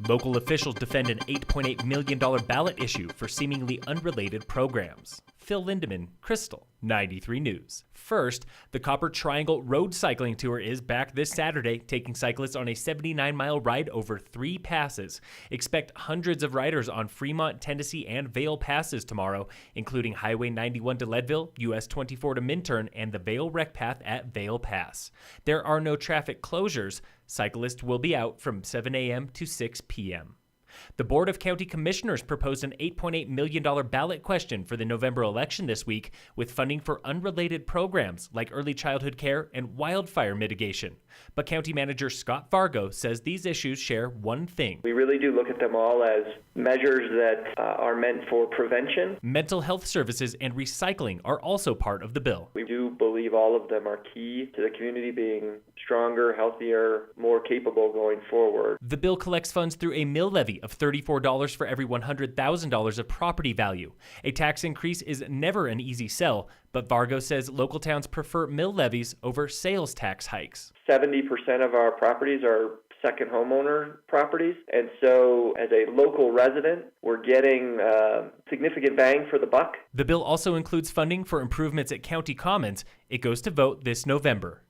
Local officials defend an $8.8 million ballot issue for seemingly unrelated programs. Phil Lindemann, Krystal, 93 News. First, the Copper Triangle Road Cycling Tour is back this Saturday, taking cyclists on a 79-mile ride over 3 passes. Expect hundreds of riders on Fremont, Tennessee, and Vail passes tomorrow, including Highway 91 to Leadville, US 24 to Minturn, and the Vail Rec Path at Vail Pass. There are no traffic closures. Cyclists will be out from 7 a.m. to 6 p.m. The Board of County Commissioners proposed an $8.8 million ballot question for the November election this week, with funding for unrelated programs like early childhood care and wildfire mitigation. But County Manager Scott Vargo says these issues share one thing. We really do look at them all as measures that are meant for prevention. Mental health services and recycling are also part of the bill. We do believe all of them are key to the community being stronger, healthier, more capable going forward. The bill collects funds through a mill levy of $34 for every $100,000 of property value. A tax increase is never an easy sell, but Vargo says local towns prefer mill levies over sales tax hikes. 70% of our properties are second homeowner properties, and so as a local resident, we're getting significant bang for the buck. The bill also includes funding for improvements at county commons. It goes to vote this November.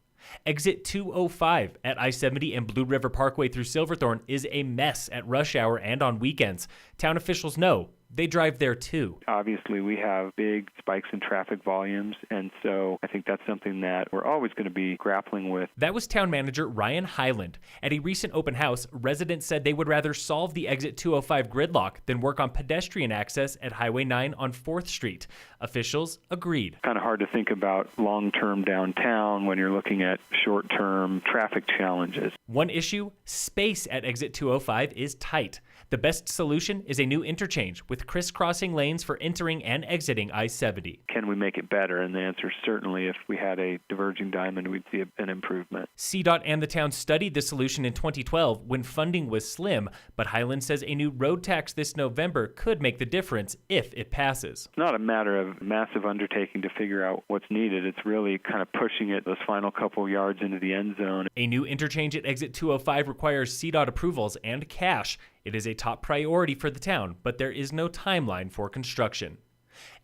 Exit 205 at I-70 and Blue River Parkway through Silverthorne is a mess at rush hour and on weekends. Town officials know. They drive there too. Obviously, we have big spikes in traffic volumes, and so I think that's something that we're always going to be grappling with. That was Town Manager Ryan Highland. At a recent open house, residents said they would rather solve the Exit 205 gridlock than work on pedestrian access at Highway 9 on 4th Street. Officials agreed. Kind of hard to think about long-term downtown when you're looking at short-term traffic challenges. One issue, space at Exit 205 is tight. The best solution is a new interchange with crisscrossing lanes for entering and exiting I-70. Can we make it better? And the answer is certainly if we had a diverging diamond, we'd see an improvement. CDOT and the town studied the solution in 2012 when funding was slim, but Highland says a new road tax this November could make the difference if it passes. It's not a matter of massive undertaking to figure out what's needed. It's really kind of pushing it those final couple yards into the end zone. A new interchange at Exit 205 requires CDOT approvals and cash. It is a top priority for the town, but there is no timeline for construction.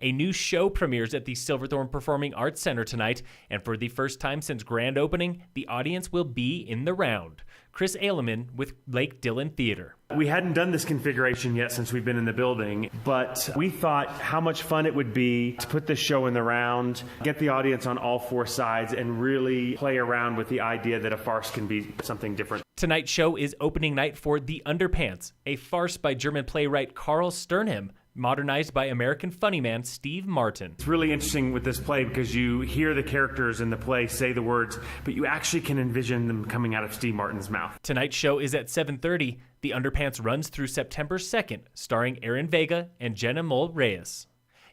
A new show premieres at the Silverthorne Performing Arts Center tonight, and for the first time since grand opening, the audience will be in the round. Chris Aileman with Lake Dillon Theater. We hadn't done this configuration yet since we've been in the building, but we thought how much fun it would be to put this show in the round, get the audience on all 4 sides, and really play around with the idea that a farce can be something different. Tonight's show is opening night for The Underpants, a farce by German playwright Carl Sternheim, modernized by American funny man Steve Martin. It's really interesting with this play because you hear the characters in the play say the words, but you actually can envision them coming out of Steve Martin's mouth. Tonight's show is at 7:30. The Underpants runs through September 2nd, starring Aaron Vega and Jenna Mole-Reyes.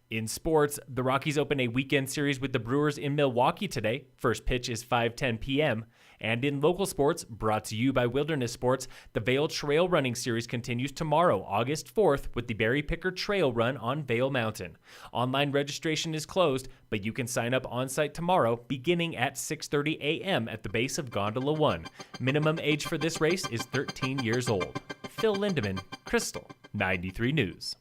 In sports, the Rockies open a weekend series with the Brewers in Milwaukee today. First pitch is 5:10 p.m. And in local sports, brought to you by Wilderness Sports, the Vail Trail Running Series continues tomorrow, August 4th, with the Berry Picker Trail Run on Vail Mountain. Online registration is closed, but you can sign up on-site tomorrow, beginning at 6:30 a.m. at the base of Gondola 1. Minimum age for this race is 13 years old. Phil Lindemann, Krystal, 93 News.